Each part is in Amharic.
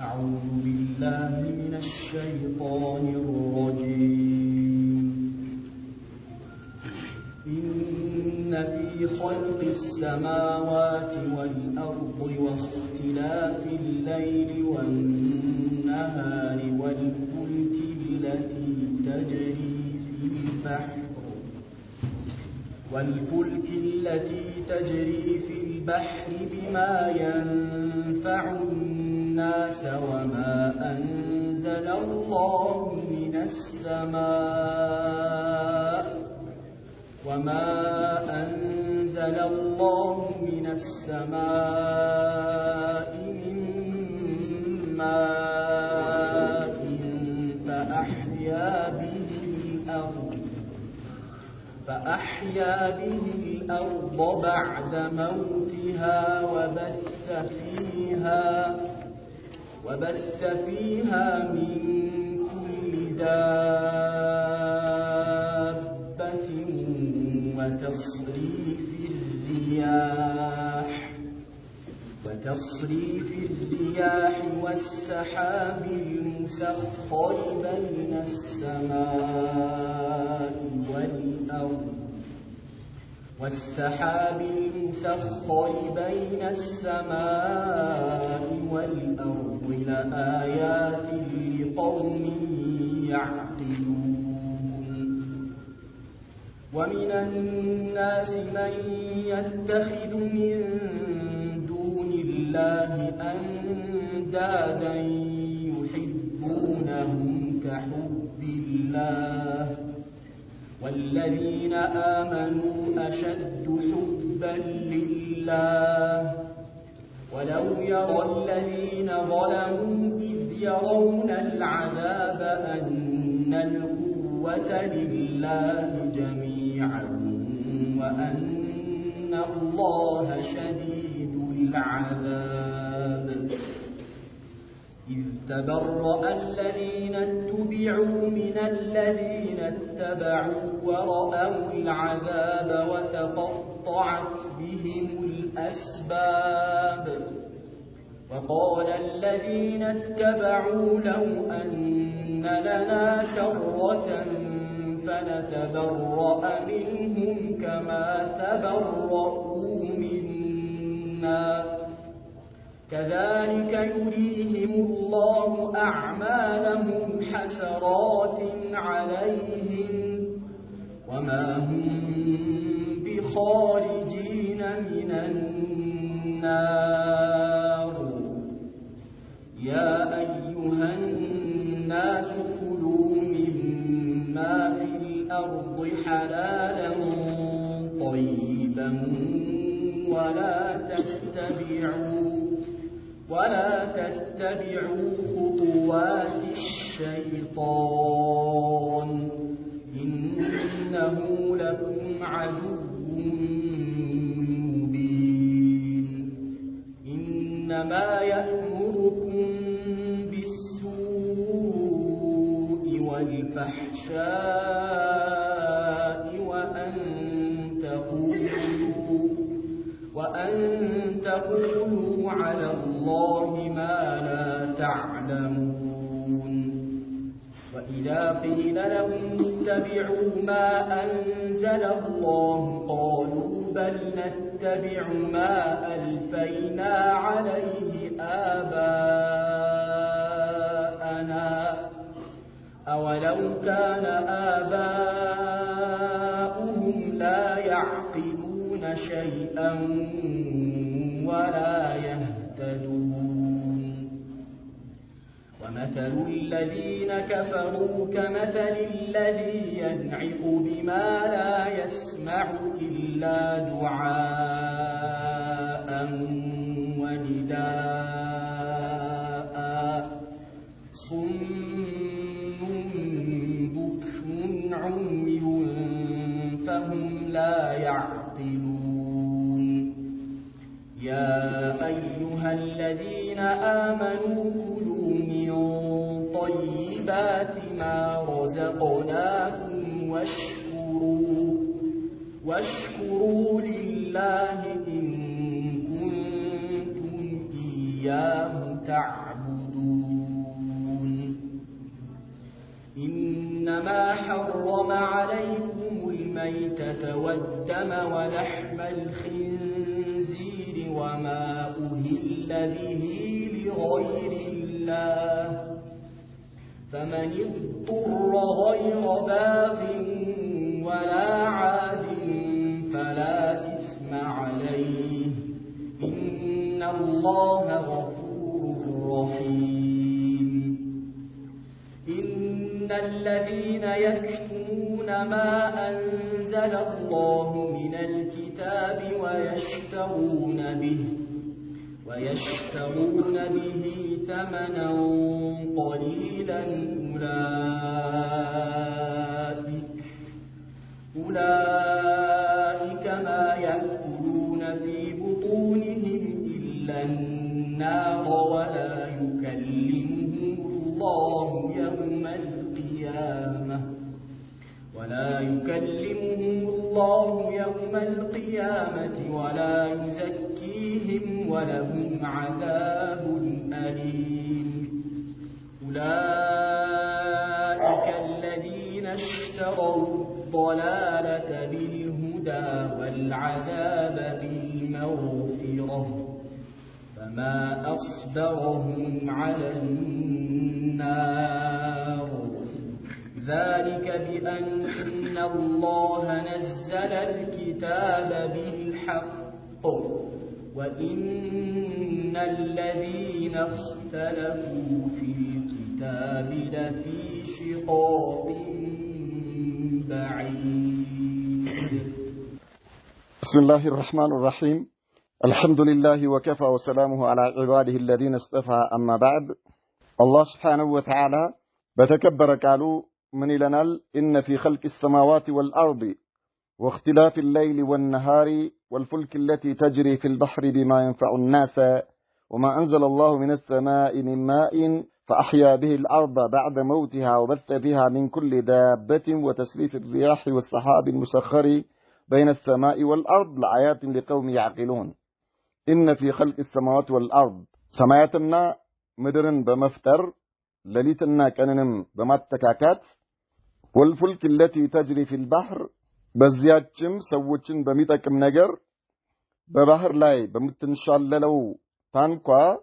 أعوذ بالله من الشيطان الرجيم. إن في خلق السماوات والأرض واختلاف الليل والنهار والفلك التي تجري في البحر بما ينفع الناس وما أنزل الله من السماء من ماء فأحيا به الأرض بعد موتها وبث فيها من كل دابة وتصريف الرياح والسحاب المسخر بين السماء والأرض لآيات لقوم يعقلون. ومن الناس من يتخذ من دون الله أندادا يحبونهم كحب الله والذين آمنوا أشد حبا لله ولو يرى الذين ظلموا إذ يرون العذاب أن القوة لله جميعا وأن الله شديد العذاب. إذ تبرأ الذين اتبعوا من الذين اتبعوا ورأوا العذاب وتقطعت بهم الأسباب. وقال الذين اتبعوا لو أن لنا كرة فنتبرأ منهم كما تبرأوا منا كذلك يريهم الله أعمالهم حسرات عليهم وما هم بخارجين من النار. يا أيها الناس كلوا مما في الأرض حلالا طيبا ولا تتبعوا خطوات الشيطان إنه لكم عدو مبين. إنما يأمركم بالسوء والفحشاء وأن تقولوا على الله ما لا تعلمون. وإذا قيل لهم اتبعوا ما أنزل الله قالوا بل نتبع ما ألفينا عليه آباءنا أولو كان آباؤهم لا يعقلون شيئا ولا يهتدون. ومثل الذين كفروا كمثل الذي ينعق بما لا يسمع إلا دعاء ونداء صم بكم عمي فهم لا يعقلون. يا أيها الذين آمنوا كلوا من طيبات ما رزقناكم واشكروا لله إن كنتم إياه تعبدون إنما حرم عليكم الميتة والدم ولحم الخنزير وما أهل به لغير الله فمن اضطر غير باغ ولا عاد فلا إثم عليه إن الله غفور رحيم إن الذين يكتمون ما أنزل الله من الكتاب ويشترون به ثمنا قليلا أولئك ما يأكلون في بطونهم إلا النار ولا يكلمهم الله يوم القيامة ولا يزكيهم ولهم عذاب أليم أولئك الذين اشتروا الضلالة بالهدى والعذاب بالمغفرة فما أصبرهم على النار ذلك بأن الله نزل الكتاب بالحق وإن الذين اختلفوا في الكتاب لفي شقاق بعيد. بسم الله الرحمن الرحيم. الحمد لله وكفى وسلامه على عباده الذين اصطفى. أما بعد، الله سبحانه وتعالى بتكبر قالوا من لنال إن في خلق السماوات والأرض واختلاف الليل والنهار والفلك التي تجري في البحر بما ينفع الناس وما أنزل الله من السماء من ماء فأحيا به الأرض بعد موتها وبث بها من كل دابة وتسريف الرياح والسحاب المسخر بين السماء والأرض لآيات لقوم يعقلون. إن في خلق السماوات والأرض سماياتنا مدرن بمفتر لليتنا كاننم بماتكاكات والفلك التي تجري في البحر بزياتشم سوچن بميتكم نجر ببحر لاي بمتنشاللو تانكوا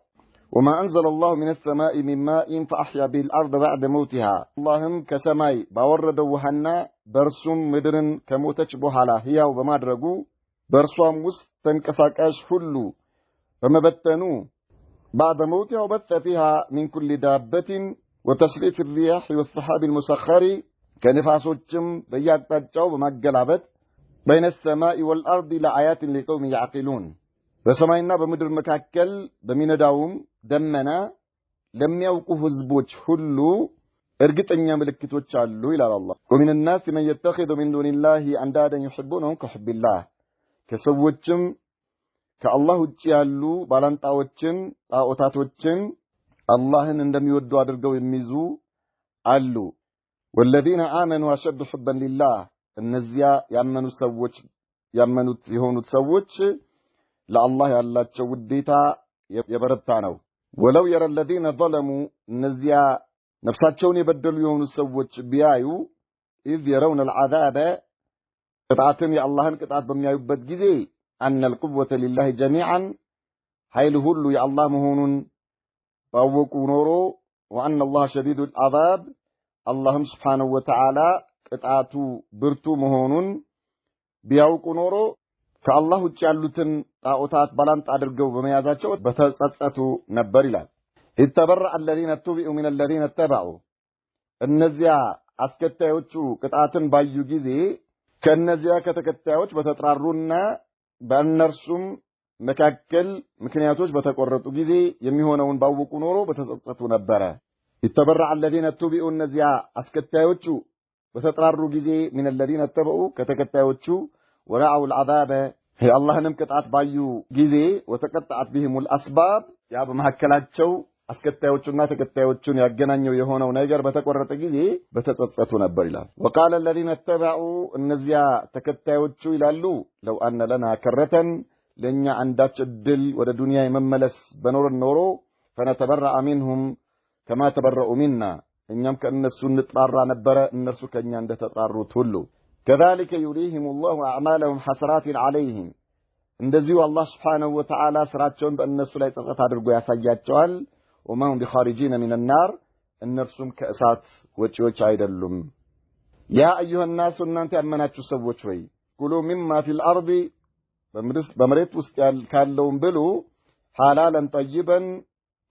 وما أنزل الله من السماء من ماء فأحيا به الأرض بعد موتها. اللهم كسماي باورد وحنا برسم مدرن كموتش بوحالا هي وبمادرقو برسوام وستنكساكاش فلو فمبتنو بعد موتها وبث فيها من كل دابة وتسريف الرياح والسحاب المسخر كنفاسوچم بياقطاچاو بماغلابت بين السماء والأرض لآيات لقوم يعقلون. በሰማይና በምድር መካከል በሚነዳውም ደመና ለሚያውቁ ህዝቦች ሁሉ እርግጠኛ ምልክቶች አሉ ይላል አላህ። ومن الناس من يتخذ من دون الله اندادا يحبونهم كحب الله ከሰዎችም ከአላህ ውጭ ያሉ ባላንጣዎችን ጣዖታቶችን አላህን እንደሚወዱ አድርገው የሚይዙ አሉ። والذين آمنوا أشد حبا لله እነዚያ ያመኑት የሆኑት ሰዎች ለአላህ ያላቸው ውዴታ የበረታ ነው። ወለው የረ الذين ظلموا እነዚያ ነፍሳቸውን የበደሉ የሆኑ ሰዎች ቢያዩ إذ يرون العذاب ቅጣትን የአላህን ቅጣት በሚያዩበት ጊዜ أن القوة لله جميعا ኃይል ሁሉ የአላህ መሆኑን ባወቁ ኖሮ وأن الله شديد العذاب اللهم سبحانه وتعالى ቅጣቱ ብርቱ መሆኑን ቢያውቁ ኖሮ ከአላህ ውጭ ያሉትን ጣዖታት ባላንጣ አድርገው በመያዛቸው በተጸጸቱ ነበር ይላል። ይተበረአ الذين اتبعوا من الذين اتبعوا እነዚያ አስከታዮቹ ቅጣትን ባዩ ጊዜ ከነዚያ ከተከታዮች በተጥራሩና በእነርሱም መካከል ምክንያቶች በተቆረጡ ጊዜ የሚሆነውን ባወቁ ኖሮ በተጸጸቱ ነበር። ይተበረአ الذين اتبعوا እነዚያ አስከታዮቹ በተጥራሩ ጊዜ من الذين اتبعوا ከተከታዮቹ ورعوا العذاب هي اللهንም ቅጣት ባዩ ጊዜ وتقطعت بهم الاسباب ያ በመሐከላቸው አስከታዮቹና ተከታዮቹን ያገናኘው የሆነው ነገር በተቆረጠ ጊዜ በተጸጸቱ ነበር ይላል። وقال الذين اتبعوا እነዚያ ተከታዮቹ ይላሉ لو ان لنا كرة ለኛ አንዳች እድል ወደ ዱንያ የመመለስ በኖር ኖሮ فنتبرأ منهم كما تبرؤوا منا እኛም ከነሱ እንጥራራ ነበር እነርሱ ከኛ እንደተጣሩት ሁሉ كذلك يريهم الله اعمالهم حسرات عليهم እንደዚሁ አላህ Subhanahu Wa Ta'ala ስራቸውን በእነሱ ላይ ጸጸት አድርጎ ያሳያቸዋል وما هم بخارجين من النار እነርሱም ከእሳት ወጪዎች አይደሉም يا ايها الناس እናንተ ያመናችሁ ሰዎች ሆይ كلوا مما في الارض በመሬት ውስጥ ካለውም ብሉ حلالا طيبا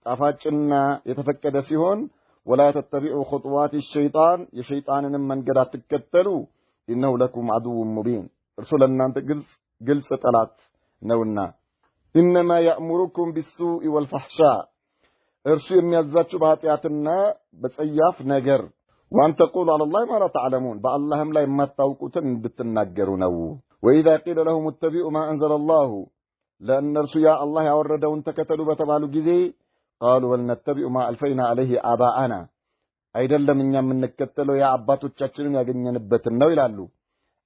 ጣፋጭና የተፈቀደ ሲሆን ولا تتبعوا خطوات الشيطان የሸይጣንንም መንገድ አትከተሉ إنه لكم عدو مبين رسول እናንተ ግልጽ ጠላት ነውና إنما يأمركم بالسوء والفحشاء እርሱ የሚያዛችሁ በኃጢአትና በጸያፍ ነገር وأن تقولوا على الله ما لا تعلمون በአላህም ላይ የማታውቁትን እንድትናገሩ ነው وإذا قيل لهم اتبعوا ما أنزل الله لأن رسول يا الله ያወረደውን ተከተሉ በተባሉ ጊዜ قالوا ولنتبع ما ألفينا عليه آباءنا አይደለም እኛ የምንከተለው ያ አባቶቻችንን ያገኘንበትን ነው ይላሉ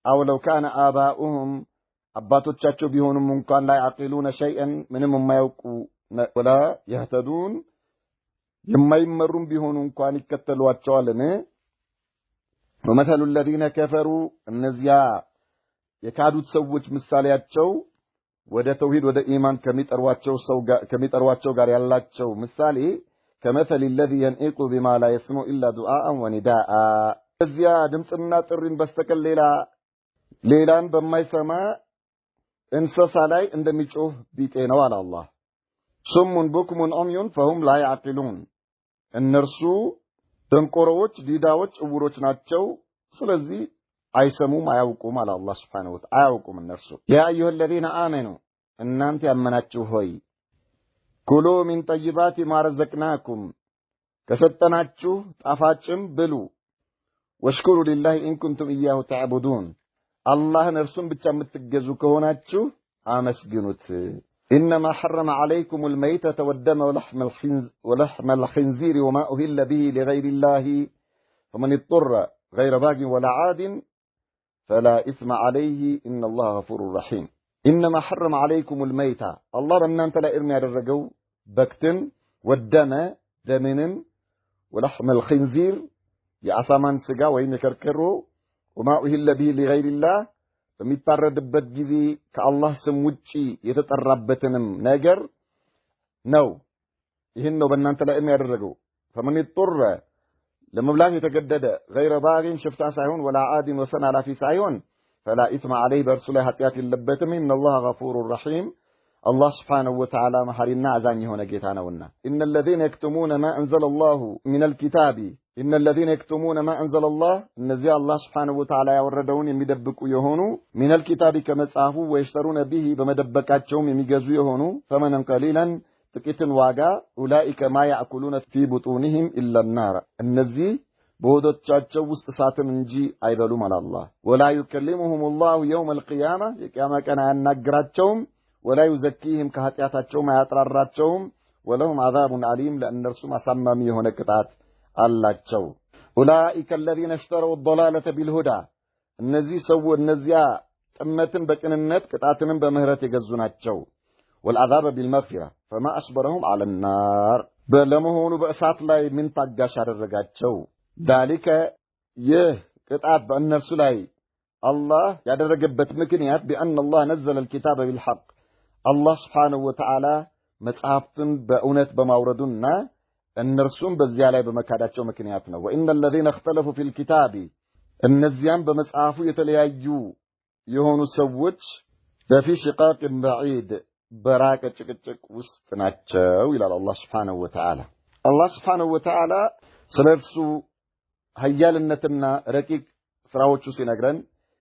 አው ለው ካነ አባኡሁም አባቶቻቸው ቢሆኑም እንኳን ላይ አቂሉነ ሸይአን ምንም የማያውቁ ወላ ይህተዱን የማይመሩም ቢሆኑ እንኳን ይከተሏቸዋልን ወመثل الذين كفروا እነዚያ የካዱት ሰዎች ምሳሌያቸው ወደ ተውሂድ ወደ ኢማን ከሚጠሯቸው ጋር ያላቸው ምሳሌ كمثل الذي ينئق بما لا يسمع إلا دعاء ونداء እዚያ ድምጽና ጥሪን በስተቀር ሌላን በማይሰማ እንስሳ ላይ እንደሚጮህ ቢጤ ነው አለ አላህ ሱም ቡክም ዑምይ فهم لا يعقلون እነርሱ ደንቆሮዎች ዲዳዎች እውሮች ናቸው ስለዚህ አይሰሙም አያውቁም አለ አላህ Subhanahu Wa Ta'ala አያውቁም እነርሱ يا أيها الذين آمنوا እናንተ ያመናችሁ ሆይ ኩሉ ሚን ጠይባት ማ ረዘቅናኩም ከሰጠናችሁ ጣፋጭም ብሉ ወሽኩሩ ሊላሂ ኢን ኩንቱም ኢያሁ ተዕቡዱን አላህን እርሱን ብቻ የምትገዙ ከሆናችሁ አመስግኑት ኢነማ ሐረመ ዐለይኩም አልመይተተ ወደመ ወለሕመ الخنزير وما أهل به لغير الله فمن اضطر غير باغ ولا عاد فلا إثم عليه إن الله غفور رحيم إنما حرم عليكم الميتة الله بأنت لا إرمي الرجو بكتن والدم دمن ولحم الخنزير يا أسامان سجا وين يكركروا وما أهل به لغير الله فميترد بدجزي كالله سموتشي يتتربتنم ناجر نو يهنو بأنت لا إرمي الرجو فمن اضطر لما بلاغ يتجدد غير باغ شفت سعيون ولا عاد وسنى لا في سعيون فلا إثم عليه برسوله حتيات اللبتم إن الله غفور رحيم الله سبحانه وتعالى محرنا عزاني هنا جيتانا إن الذين يكتمون ما أنزل الله من الكتاب إن الذين يكتمون ما أنزل الله نزي الله سبحانه وتعالى يوردون يمدبكوا يهونو من الكتاب كما تساهو ويشترون به بمدبكاتهم يميجزوا يهونو ثمنا قليلا تكتن واقع أولئك ما يأكلون في بطونهم إلا النار النزي بودتشاچو ውስጥ ሳትን እንጂ አይበሉም አለ አላህ ولا يكلمهم الله يوم القيامه የቂያማ ቀን አያናግራቸውም ولا يزكيهم ከኃጢያታቸው አያጥራራቸውም ولهم عذاب أليم ለእነርሱም አሳማሚ የሆነ ቅጣት አላቸው أولئك الذين اشتروا الضلالة بالهدى እነዚያ ጥመትን በቅንነት ቅጣትንም በምህረት የገዙ ናቸው والعذاب بالمغفرة فما أصبرهم على النار በለመሆኑ በእሳት ላይ ምን ታጋሽ አደረጋቸው ذلك قطعت بأن رسوله الله يدرجبت مكنيات بأن الله نزل الكتاب بالحق الله سبحانه وتعالى مصحفتن بأونت بموردنا أن رسوم بزيالة بمكاداتشو مكنياتنا وإن الذين اختلفوا في الكتاب النزيان بمصحفو يتليايو يهونو سووش في شقاق بعيد براكة چكچك وستناتشو إلى الله سبحانه وتعالى الله سبحانه وتعالى سلرسو هيالنتنا ركيك سراوچو سينغرن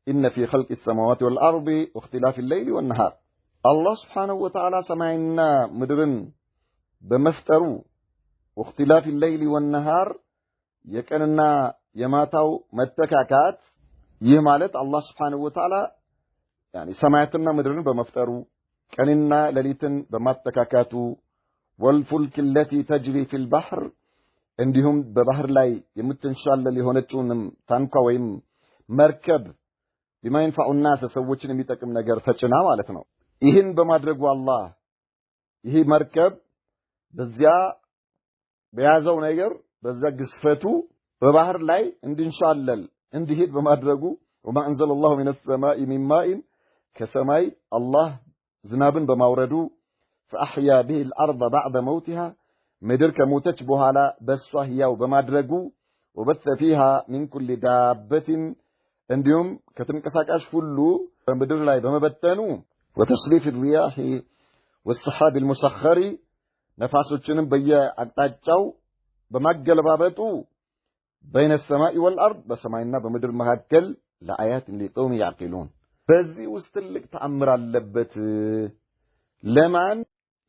إن في خلق السماوات والأرض واختلاف الليل والنهار الله سبحانه وتعالى سمعنا مدرن بمفترو واختلاف الليل والنهار يكننا يماتاو متكاكات يمالت الله سبحانه وتعالى يعني سمعتنا مدرن بمفترو كننا لليتن بمتكاكاتو والفلك التي تجري في البحر እንዲሁም በባህር ላይ የምትንሻለል የሆነችውንም ታንኳ ወይም መርከብ بما الناس ሰዎችን የሚጠቅም ነገር ተጭና ማለት ነው ይህን በማድረጉ አላህ ይህ መርከብ በዚያ በያዘው ነገር በዛ ግስፈቱ በባህር ላይ እንድንሻለል እንዲሄድ በማድረጉ وما انزل الله من السماء من ماء كسماء الله ዝናብን በማውረዱ فاحيا به الارض بعد موتها ምድር ከሞተች በኋላ በሷ ህያው በማድረጉ وبث فيها من كل دابة እንዲሁም ከተንቀሳቃሽ ሁሉ በምድር ላይ በመበተኑ وتصريف الرياح والسحاب المسخر ነፋሶችንም በየአቅጣጫው በማገለባበጡ بين السماء والارض በሰማይና በምድር መካከል ለአያት لقوم يعقلون በዚህ ውስጥ ትልቅ ተአምር አለበት ለማን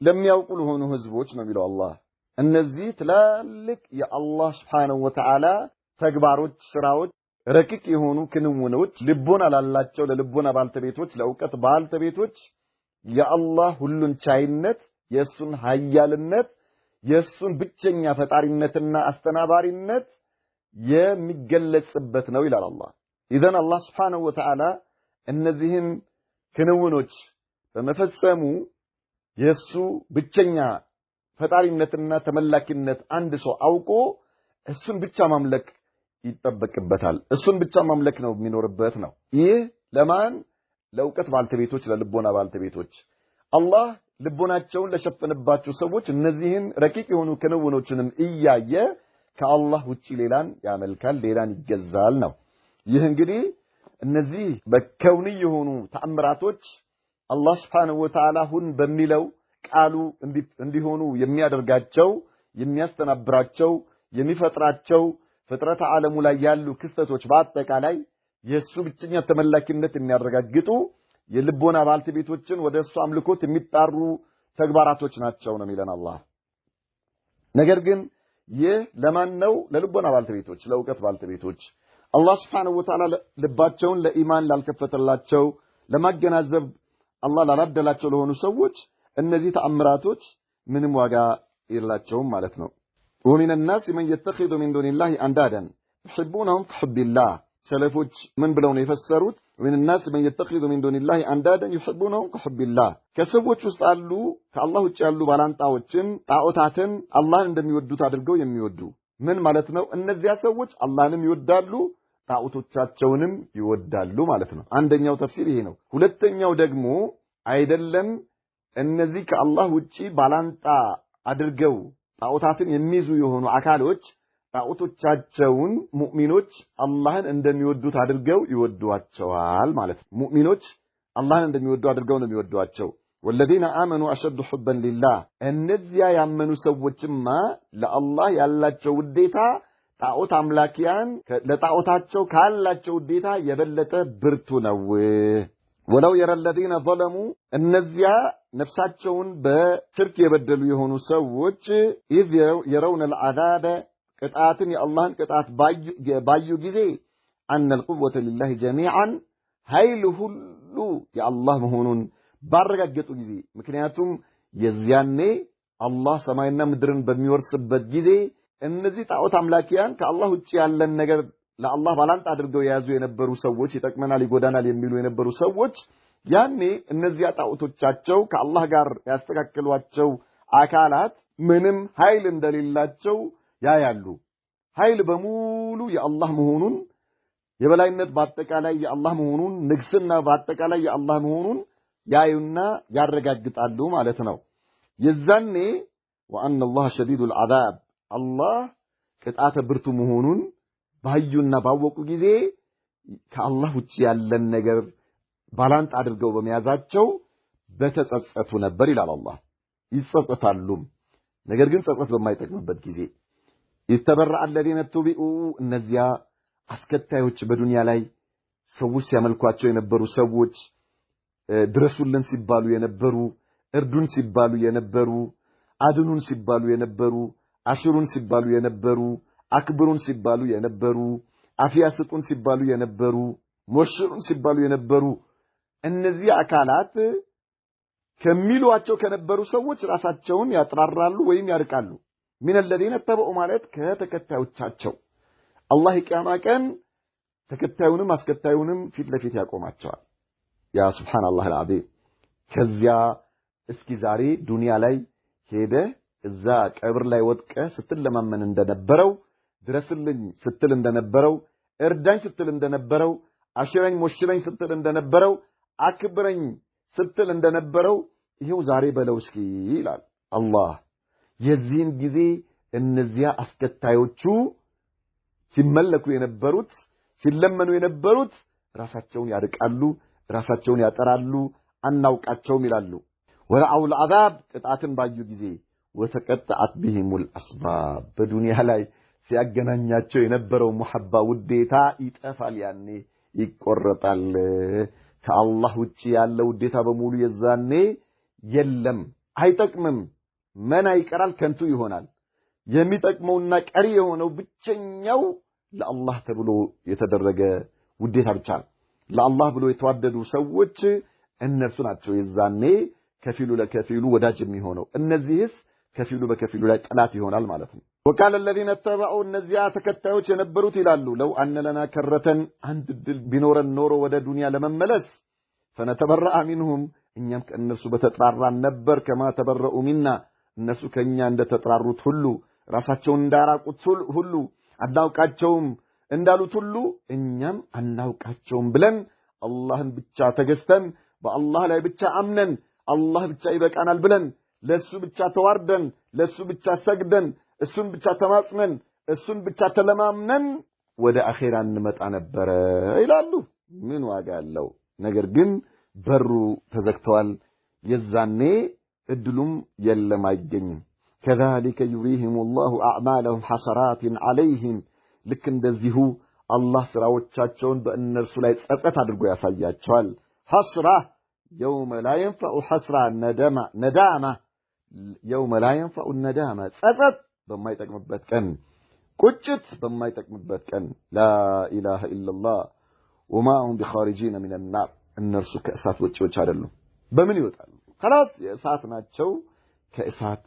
ለሚያውቁ ለሆኑ ህዝቦች ነው የሚለው አላህ እነዚህ ትላልቅ የአላህ Subhanahu Wa Ta'ala ተግባሮች ስራዎች ረቂቅ የሆኑ ክንውኖች ልቦና ላላቸው ለልቦና ባልተቤቶች ለእውቀት ባልተቤቶች የአላህ ሁሉን ቻይነት የሱን ኃያልነት የሱን ብቸኛ ፈጣሪነትና አስተናባሪነት የሚገለጽበት ነው ይላል አላህ إذن الله سبحانه وتعالى እነዚህን ክንውኖች በመፈጸሙ የሱ ብቸኛ ፈጣሪነትና ተመላኪነት አንድ ሰው አውቆ እሱን ብቻ ማምለክ ይተበቅበታል እሱን ብቻ ማምለክ ነው የሚኖርበት ነው ይህ ለማን ለእውቀት ባልተቤቶች ለልቦና ባልተቤቶች አላህ ልቦናቸውን ለሸፈነባቸው ሰዎች እነዚህን ረቂቅ የሆኑ ክንውኖችንም እያየ ከአላህ ውጪ ሌላን ያመልካል ሌላን ይገዛል ነው ይህ እንግዲህ እነዚህ በከውኒ የሆኑ ተአምራቶች አላህ Subhanahu Wa Ta'ala ሁን በሚለው ቃሉ እንዲሆኑ የሚያደርጋቸው የሚያስተናብራቸው የሚፈጥራቸው ፍጥረት ዓለሙ ላይ ያሉ ክስተቶች በአጠቃላይ የሱ ብቸኛ ተመላኪነት የሚያረጋግጡ የልቦና ባልተቤቶችን ወደሱ አምልኮት የሚጣሩ ተግባራቶች ናቸው ነው የሚለን አላህ ነገር ግን ይህ ለማን ነው ለልቦና ባልተቤቶች ለእውቀት ባልተቤቶች አላህ Subhanahu Wa Ta'ala ልባቸውን ለኢማን ላልከፈተላቸው ለማገናዘብ አላህ ላላደላቸው ለሆኑ ሰዎች እነዚህ ተአምራቶች ምንም ዋጋ የላቸውም ማለት ነው ومن الناس من يتخذ من دون الله اندادا يحبونهم كحب الله ሰለፎች ምን ብለው ነው የፈሰሩት ومن الناس من يتخذ من دون الله اندادا يحبونهم كحب الله ከሰዎች ውስጥ አሉ ከአላህ ውጭ ያሉ ባላንጣዎችን ጣዖታትን አላህን እንደሚወዱት አድርገው የሚወዱ ምን ማለት ነው እነዚያ ሰዎች አላህንም ይወዳሉ ጣዖቶቻቸውንም ይወዳሉ ማለት ነው አንደኛው ተፍሲር ይሄ ነው ሁለተኛው ደግሞ አይደለም እነዚህ ከአላህ ውጪ ባላንጣ አድርገው ጣዖታትን የሚይዙ የሆኑ አካሎች ጣዖቶቻቸውን ሙእሚኖች አላህን እንደሚወዱት አድርገው ይወዷቸዋል ማለት ነው ሙእሚኖች አላህን እንደሚወዱ አድርገው ነው የሚወዷቸው والذين آمنوا أشد حبا لله እነዚያ ያመኑ ሰዎችማ ለአላህ ያላቸው ውዴታ ጣዖት አምላኪያን ለጣዖታቸው ካላቸው ውዴታ የበለጠ ብርቱ ነው ولو يرى الذين ظلموا እነዚያ ነፍሳቸውን በሽርክ የበደሉ የሆኑ ሰዎች إذ يرون العذاب ቅጣትን የአላህን ቅጣት ባዩ ጊዜ أن القوة لله جميعا ኃይል ሁሉ የአላህ መሆኑን ባረጋገጡ ጊዜ ምክንያቱም የዚያኔ አላህ ሰማይና ምድርን በሚወርስበት ጊዜ እነዚህ ጣዖት አምላኪያን ከአላህ ውጪ ያለን ነገር ለአላህ ባላንጣ አድርገው የያዙ የነበሩ ሰዎች ይጠቅመናል ይጎዳናል የሚሉ የነበሩ ሰዎች ያኔ እነዚያ ጣዖቶቻቸው ከአላህ ጋር ያስተካከሏቸው አካላት ምንም ኃይል እንደሌላቸው ያያሉ ኃይል በሙሉ የአላህ መሆኑን የበላይነት በአጠቃላይ የአላህ መሆኑን ንግስና በአጠቃላይ የአላህ መሆኑን ያዩና ያረጋግጣሉ ማለት ነው የዛኔ وان الله شديد العذاب الله ቅጣተ ብርቱ መሆኑን ባዩና ባወቁ ጊዜ ከአላህ ውጪ ያለን ነገር ባላንጣ አድርገው በመያዛቸው በተጸጸቱ ነበር ይላል አላህ ይጸጸታሉ ነገር ግን ጸጸት በማይጠቅምበት ጊዜ ይተበረአ الذين تبعوا እነዚያ አስከታዮች በዱንያ ላይ ሰዎች ሲያመልኳቸው የነበሩ ሰዎች ድረሱልን ሲባሉ የነበሩ እርዱን ሲባሉ የነበሩ አድኑን ሲባሉ የነበሩ አሽሩን ሲባሉ የነበሩ አክብሩን ሲባሉ የነበሩ አፊያ ስጡን ሲባሉ የነበሩ ሞሽሩን ሲባሉ የነበሩ እነዚህ አካላት ከሚሏቸው ከነበሩ ሰዎች ራሳቸውን ያጥራራሉ ወይም ያርቃሉ من الذين تبعوا ማለት ከተከታዮቻቸው አላህ የቂያማ ቀን ተከታዩንም አስከታዩንም ፊት ለፊት ያቆማቸዋል ያ ሱብሃንአላህ አልዓዚም ከዚያ እስኪ ዛሬ ዱንያ ላይ ሄደ እዛ ቀብር ላይ ወድቀ ስትለማመን እንደነበረው ድረስልኝ ስትል እንደነበረው እርዳኝ ስትል እንደነበረው አሽረኝ ሞሽረኝ ስትል እንደነበረው አክብረኝ ስትል እንደነበረው ይሄው ዛሬ በለው እስኪ ይላል አላህ። የዚህን ጊዜ እነዚያ አስከታዮቹ ሲመለኩ የነበሩት ሲለመኑ የነበሩት ራሳቸውን ያርቃሉ፣ ራሳቸውን ያጠራሉ፣ አናውቃቸውም ይላሉ። ወራአው العذاب ቅጣትን ባዩ ጊዜ ወተቀጣት بهم الاسباب በዱንያ ላይ ሲያገናኛቸው የነበረው ሙሐባ ውዴታ ይጠፋል፣ ያኔ ይቆረጣል። ከአላህ ውጪ ያለው ውዴታ በሙሉ የዛኔ የለም፣ አይጠቅምም። መና ይቀራል፣ ከንቱ ይሆናል። የሚጠቅመውና ቀሪ የሆነው ብቸኛው ለአላህ ተብሎ የተደረገ ውዴታ ብቻ ነው። ለአላህ ብሎ የተዋደዱ ሰዎች እነርሱ ናቸው የዛኔ ከፊሉ ለከፊሉ ወዳጅ የሚሆነው። እነዚህስ ከፊሉ በከፊሉ ላይ ጠላት ይሆናል ማለት ነው። وقال الذين اتبعوا እነዚያ ተከታዮች የነበሩት ይላሉ ለው አነ ለና ከረተን አንድ ድል ቢኖረን ኖሮ ወደ ዱንያ ለመመለስ فنتبرأ منهم እኛም ከእነርሱ በተጥራራን ነበር ከማ ተበረኡ ሚና እነሱ ከኛ እንደተጥራሩት ሁሉ ራሳቸውን እንዳራቁት ሁሉ አናውቃቸውም እንዳሉት ሁሉ እኛም አናውቃቸውም ብለን አላህን ብቻ ተገዝተን በአላህ ላይ ብቻ አምነን አላህ ብቻ ይበቃናል ብለን ለሱ ብቻ ተዋርደን ለሱ ብቻ ሰግደን እሱን ብቻ ተማጽነን እሱን ብቻ ተለማምነን ወደ አኺራ እንመጣ ነበር ይላሉ። ምን ዋጋ አለው? ነገር ግን በሩ ተዘግቷል። የዛኔ እድሉም የለም አይገኝም። كذلك يريهم الله أعمالهم حسرات عليهم ልክ እንደዚሁ አላህ ስራዎቻቸውን በእነርሱ ላይ ጸጸት አድርጎ ያሳያቸዋል። ሐስራ يوم لا ينفع حسرة ندامة يوم لا ينفع الندامة ጸጸት በማይጠቅምበት ቀን ቁጭት በማይጠቅምበት ቀን لا إله إلا الله وما هم بخارجين من النار እነርሱ ከእሳት ወጪዎች አይደሉም። በምን ይወጣሉ? خلاص የእሳት ናቸው። ከእሳት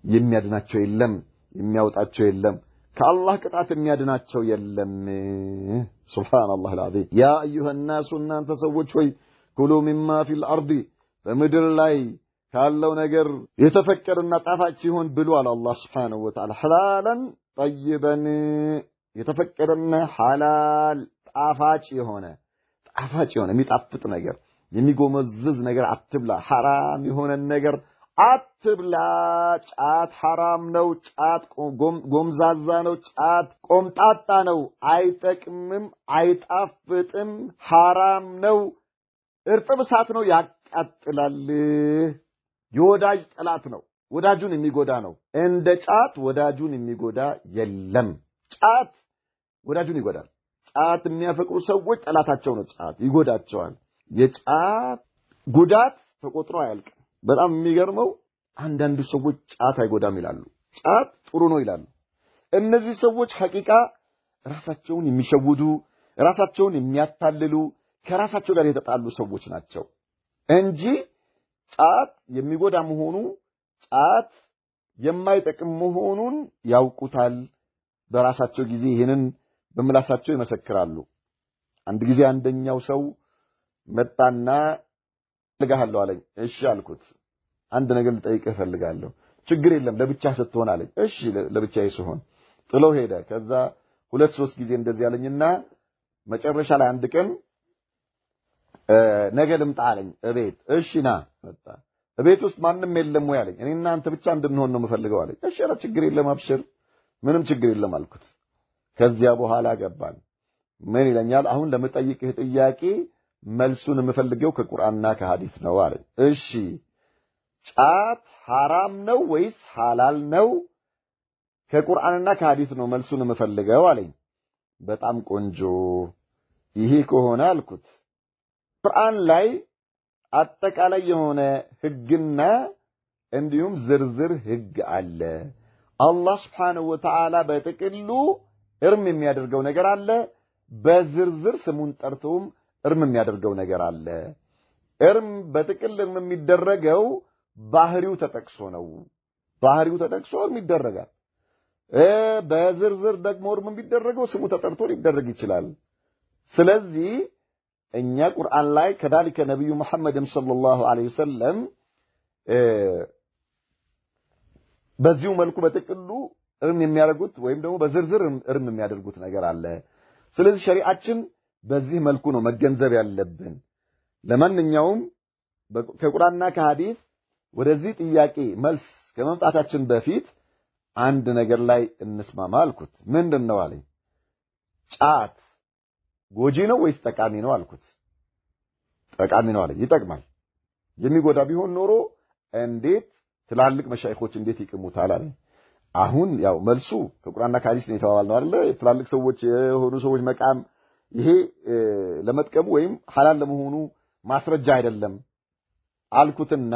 የሚያድናቸው የለም፣ የሚያወጣቸው የለም። ከአላህ ቅጣት የሚያድናቸው የለም። ሱብሃንአላህ العظيم يا ايها الناس እናንተ ሰዎች ሆይ ኩሉ ሚማ ፊል አርዲ በምድር ላይ ካለው ነገር የተፈቀደና ጣፋጭ ሲሆን ብሉ አለ አላህ Subhanahu Wa Ta'ala ሐላለን ጠይበን የተፈቀደና ሐላል ጣፋጭ የሆነ የሚጣፍጥ ነገር የሚጎመዝዝ ነገር አትብላ። ሐራም የሆነ ነገር አትብላ። ጫት ሐራም ነው። ጫት ጎምዛዛ ነው። ጫት ቆምጣጣ ነው። አይጠቅምም፣ አይጣፍጥም፣ ሐራም ነው። እርጥብ እሳት ነው፣ ያቃጥላል። የወዳጅ ጠላት ነው፣ ወዳጁን የሚጎዳ ነው። እንደ ጫት ወዳጁን የሚጎዳ የለም። ጫት ወዳጁን ይጎዳል። ጫት የሚያፈቅሩ ሰዎች ጠላታቸው ነው። ጫት ይጎዳቸዋል። የጫት ጉዳት ተቆጥሮ አያልቅም። በጣም የሚገርመው አንዳንድ ሰዎች ጫት አይጎዳም ይላሉ፣ ጫት ጥሩ ነው ይላሉ። እነዚህ ሰዎች ሐቂቃ ራሳቸውን የሚሸውዱ ራሳቸውን የሚያታልሉ ከራሳቸው ጋር የተጣሉ ሰዎች ናቸው እንጂ ጫት የሚጎዳ መሆኑ ጫት የማይጠቅም መሆኑን ያውቁታል። በራሳቸው ጊዜ ይሄንን በመላሳቸው ይመሰክራሉ። አንድ ጊዜ አንደኛው ሰው መጣና ልጋሃለሁ አለኝ። እሺ አልኩት። አንድ ነገር ልጠይቅህ ፈልጋለሁ። ችግር የለም ለብቻ ስትሆን አለኝ። እሺ ለብቻዬ ስሆን ጥሎ ሄደ። ከዛ 2-3 ጊዜ እንደዚህ ያለኝና መጨረሻ ላይ አንድ ቀን ነገ ልምጣ አለኝ እቤት። እሺ ና መጣ። እቤት ውስጥ ማንም የለም ወይ አለኝ። እኔና አንተ ብቻ እንድንሆን ነው የምፈልገው አለኝ። እሺ ኧረ ችግር የለም አብሽር፣ ምንም ችግር የለም አልኩት። ከዚያ በኋላ ገባን። ምን ይለኛል? አሁን ለምጠይቅህ ጥያቄ መልሱን የምፈልገው ከቁርአንና ከሐዲስ ነው አለኝ። እሺ ጫት ሐራም ነው ወይስ ሐላል ነው? ከቁርአንና ከሐዲስ ነው መልሱን የምፈልገው አለኝ። በጣም ቆንጆ። ይሄ ከሆነ አልኩት ቁርአን ላይ አጠቃላይ የሆነ ህግና እንዲሁም ዝርዝር ህግ አለ። አላህ Subhanahu Wa Ta'ala በጥቅሉ እርም የሚያደርገው ነገር አለ። በዝርዝር ስሙን ጠርቶም እርም የሚያደርገው ነገር አለ። እርም በጥቅል እርም የሚደረገው ባህሪው ተጠቅሶ ነው። ባህሪው ተጠቅሶ እርም ይደረጋል። በዝርዝር ደግሞ እርም የሚደረገው ስሙ ተጠርቶ ሊደረግ ይችላል። ስለዚህ እኛ ቁርአን ላይ ከዳሊከ ነብዩ መሐመድ ሰለላሁ ዐለይሂ ወሰለም በዚሁ መልኩ በጥቅሉ እርም የሚያደርጉት ወይም ደግሞ በዝርዝር እርም የሚያደርጉት ነገር አለ። ስለዚህ ሸሪዓችን በዚህ መልኩ ነው መገንዘብ ያለብን። ለማንኛውም ከቁርአንና ከሐዲስ ወደዚህ ጥያቄ መልስ ከመምጣታችን በፊት አንድ ነገር ላይ እንስማማ አልኩት። ምንድነው አለኝ። ጫት ጎጂ ነው ወይስ ጠቃሚ ነው አልኩት። ጠቃሚ ነው አለኝ። ይጠቅማል። የሚጎዳ ቢሆን ኖሮ እንዴት ትላልቅ መሻይኾች እንዴት ይቅሙታል አለኝ። አሁን ያው መልሱ ከቁርአንና ከሐዲስ ነው የተባባልነው አይደል? ትላልቅ ሰዎች የሆኑ ሰዎች መቃም ይሄ ለመጥቀሙ ወይም ሐላል ለመሆኑ ማስረጃ አይደለም አልኩትና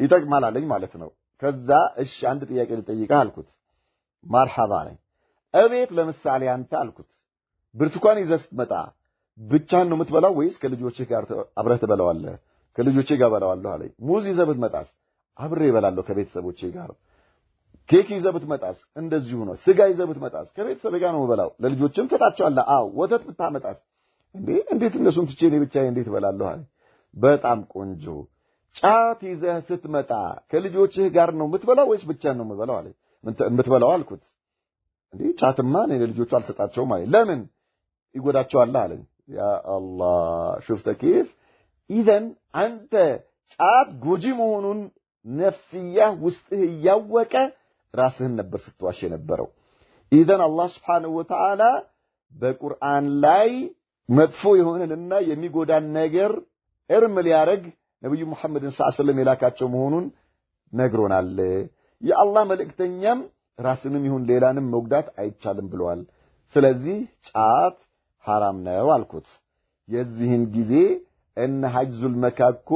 ይጠቅማል አለኝ ማለት ነው። ከዛ እሺ አንድ ጥያቄ ልጠይቅህ አልኩት። መርሐባ አለኝ። እቤት ለምሳሌ አንተ አልኩት ብርቱካን ይዘህ ስትመጣ ብቻህን ነው የምትበላው ወይስ ከልጆችህ ጋር አብረህ ትበላዋለህ? ከልጆቼ ጋር በላዋለሁ አለኝ። ሙዝ ይዘህ ብትመጣስ? አብሬ እበላለሁ ከቤተሰቦቼ ጋር። ኬክ ይዘህ ብትመጣስ? እንደዚሁ ነው። ስጋ ይዘህ ብትመጣስ? ከቤተሰብ ጋር ነው የምበላው። ለልጆችም ትሰጣቸዋለህ? አዎ። ወተት ብታመጣስ? እንዴት እነሱን ትቼ እኔ ብቻዬን እንዴት እበላለሁ አለኝ። በጣም ቆንጆ። ጫት ይዘህ ስትመጣ ከልጆችህ ጋር ነው የምትበላው ወይስ ብቻህን ነው የምትበላው አለኝ። የምትበላው አልኩት። ጫትማ እኔ ለልጆቹ አልሰጣቸውም አለኝ። ለምን? ይጎዳቸዋል አለኝ። ያ አላህ شفت كيف ኢዘን አንተ ጫት ጎጂ መሆኑን ነፍስያ ውስጥህ ያወቀ ራስህን ነበር ስትዋሽ የነበረው። ኢዘን አላህ Subhanahu Wa Ta'ala በቁርአን ላይ መጥፎ የሆነና የሚጎዳን ነገር እርም ሊያረግ ነብዩ መሐመድን ሰለላሁ ዐለይሂ ወሰለም የላካቸው መሆኑን ነግሮናል። የአላህ መልእክተኛም ራስንም ይሁን ሌላንም መጉዳት አይቻልም ብለዋል። ስለዚህ ጫት حرام ነው አልኩት። የዚህን ጊዜ እነ ሐጅዙል መካኮ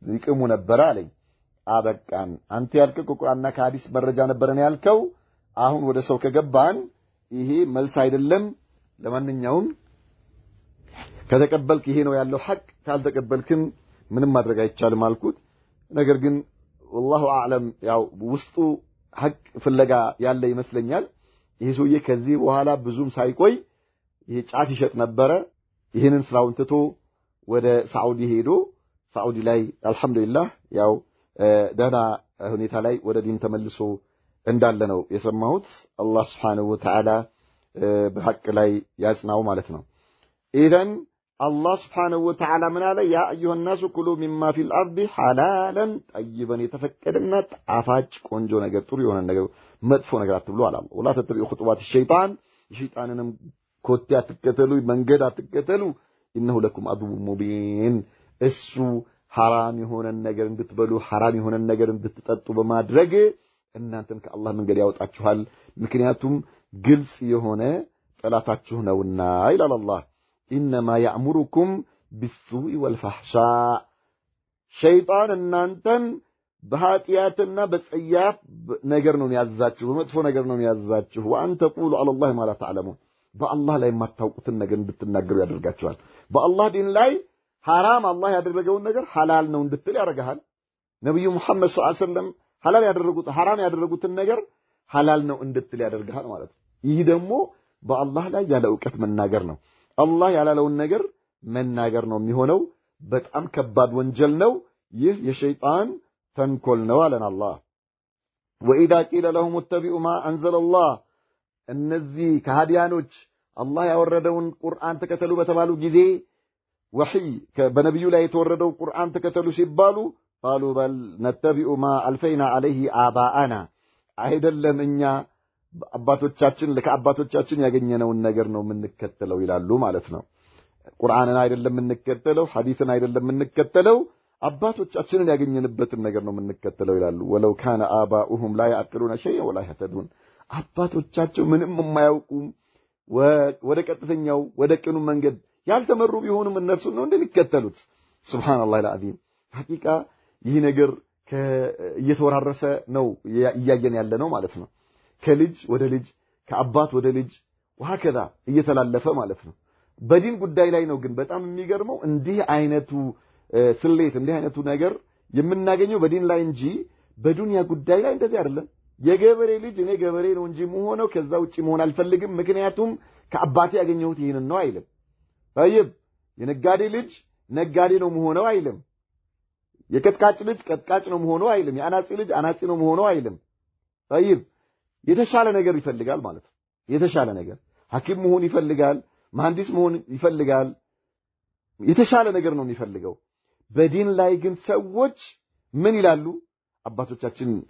ይቅሙ ነበር አለኝ። አበቃን። አንተ ያልከው ቁርአንና ከሐዲስ መረጃ ነበረን ያልከው አሁን ወደ ሰው ከገባን ይሄ መልስ አይደለም። ለማንኛውም ከተቀበልክ ይሄ ነው ያለው ሐቅ፣ ካልተቀበልክም ምንም ማድረግ አይቻልም አልኩት። ነገር ግን والله اعلم ያው ውስጡ ሐቅ ፍለጋ ያለ ይመስለኛል። ይሄ ሰውዬ ከዚህ በኋላ ብዙም ሳይቆይ ይሄ ጫት ይሸጥ ነበረ። ይሄንን ስራውን ትቶ ወደ ሳዑዲ ሄዶ ሳዑዲ ላይ አልহামዱሊላህ ያው ደህና ሁኔታ ላይ ወደ ዲን ተመልሶ እንዳለ ነው የሰማሁት። አላህ Subhanahu Wa Ta'ala በሐቅ ላይ ያጽናው ማለት ነው። ኢዘን አላህ Subhanahu Wa Ta'ala ምን አለ? ያ አዩሃ الناس كلوا مما في الارض حلالا طيبا የተፈቀደና ጣፋጭ ቆንጆ ነገር ጥሩ የሆነ ነገር መጥፎ ነገር አትብሉ አለ። ወላ ተጥቢኡ ኹጡዋት الشيطان የሸይጣንንም ኮቴ አትከተሉ፣ መንገድ አትከተሉ። ኢነሁ ለኩም አዱው ሙቢን እሱ حرام የሆነ ነገር እንድትበሉ حرام የሆነ ነገር እንድትጠጡ በማድረግ እናንተን ከአላህ መንገድ ያወጣችኋል። ምክንያቱም ግልጽ የሆነ ጠላታችሁ ነውና ይላል አላህ። ኢነማ ያእሙሩኩም ቢሱኢ ወልፈሕሻእ ሸይጣን እናንተን በኃጢአትና በጸያፍ ነገር ነው ያዛችሁ፣ በመጥፎ ነገር ነው ያዛችሁ። ወአን ተቁሉ ዐለላሂ ማ ላ ተዕለሙን በአላህ ላይ የማታውቁትን ነገር እንድትናገሩ ያደርጋችኋል። በአላህ ዲን ላይ حرام አላህ ያደረገውን ነገር ሐላል ነው እንድትል ያደርጋል። ነብዩ መሐመድ ሰለላሁ ዐለይሂ ወሰለም ሐላል ያደረጉት حرام ያደረጉትን ነገር ሐላል ነው እንድትል ያደርጋል ማለት ነው። ይህ ደግሞ በአላህ ላይ ያለ ዕውቀት መናገር ነው። አላህ ያላለውን ነገር መናገር ነው የሚሆነው። በጣም ከባድ ወንጀል ነው። ይህ የሸይጣን ተንኮል ነው አለን አላህ። وإذا قيل لهم اتبعوا ما أنزل الله እነዚህ ከሃዲያኖች አላህ ያወረደውን ቁርአን ተከተሉ በተባሉ ጊዜ ወህይ በነብዩ ላይ የተወረደው ቁርአን ተከተሉ ሲባሉ قالوا بل نتبع ما ألفينا عليه آباءنا አይደለም እኛ አባቶቻችን ለከአባቶቻችን ያገኘነውን ነገር ነው የምንከተለው ይላሉ ማለት ነው። ቁርአንን አይደለም የምንከተለው፣ ሐዲስን አይደለም የምንከተለው፣ አባቶቻችንን ያገኘንበትን ነገር ነው የምንከተለው ይላሉ። ወለው ካነ آباؤهم لا يعقلون شيئا ولا يهتدون አባቶቻቸው ምንም የማያውቁ ወደ ቀጥተኛው ወደ ቅኑ መንገድ ያልተመሩ ቢሆኑም እነርሱ ነው እንደሚከተሉት። ሱብሃንአላህ አልዓዚም። ሐቂቃ ይህ ነገር እየተወራረሰ ነው እያየን ያለ ነው ማለት ነው። ከልጅ ወደ ልጅ ከአባት ወደ ልጅ ወሃከዛ እየተላለፈ ማለት ነው። በዲን ጉዳይ ላይ ነው ግን በጣም የሚገርመው እንዲህ አይነቱ ስሌት እንዲህ አይነቱ ነገር የምናገኘው በዲን ላይ እንጂ በዱንያ ጉዳይ ላይ እንደዚህ አይደለም። የገበሬ ልጅ እኔ ገበሬ ነው እንጂ መሆነው ከዛ ውጪ መሆን አልፈልግም ምክንያቱም ከአባቴ ያገኘሁት ይሄን ነው አይልም። طيب የነጋዴ ልጅ ነጋዴ ነው መሆነው አይልም። የቀጥቃጭ ልጅ ቀጥቃጭ ነው መሆኑ አይልም የአናጺ ልጅ አናጺ ነው መሆኑ አይልም طيب የተሻለ ነገር ይፈልጋል ማለት ነው የተሻለ ነገር ሐኪም መሆን ይፈልጋል መሐንዲስ መሆን ይፈልጋል የተሻለ ነገር ነው የሚፈልገው በዲን ላይ ግን ሰዎች ምን ይላሉ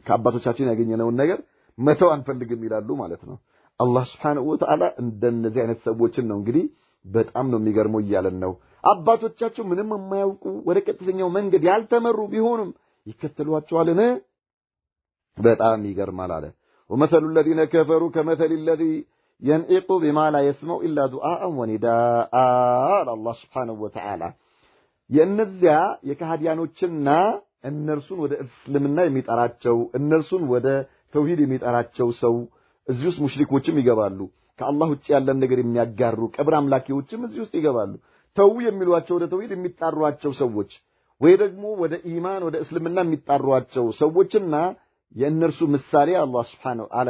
ከአባቶቻችን ያገኘነውን ነገር መተው አንፈልግም ይላሉ ማለት ነው አላህ Subhanahu Wa Ta'ala እንደነዚህ አይነት ሰዎችን ነው እንግዲህ በጣም ነው የሚገርመው ይያለን ነው አባቶቻቸው ምንም የማያውቁ ወደ ቀጥተኛው መንገድ ያልተመሩ ቢሆኑም ይከተሏቸዋልን በጣም ይገርማል አለ ومثل الذين كفروا كمثل الذي ينعق بما لا يسمع الا دعاء ونداء الله سبحانه وتعالى የነዚያ የካህዲያኖችና እነርሱን ወደ እስልምና የሚጠራቸው እነርሱን ወደ ተውሂድ የሚጠራቸው ሰው እዚህ ውስጥ ሙሽሪኮችም ይገባሉ ከአላህ ውጭ ያለን ነገር የሚያጋሩ ቀብር አምላኪዎችም እዚህ ውስጥ ይገባሉ ተው የሚሏቸው ወደ ተውሂድ የሚጣሯቸው ሰዎች ወይ ደግሞ ወደ ኢማን ወደ እስልምና የሚጣሯቸው ሰዎችና የእነርሱ ምሳሌ አላህ Subhanahu አለ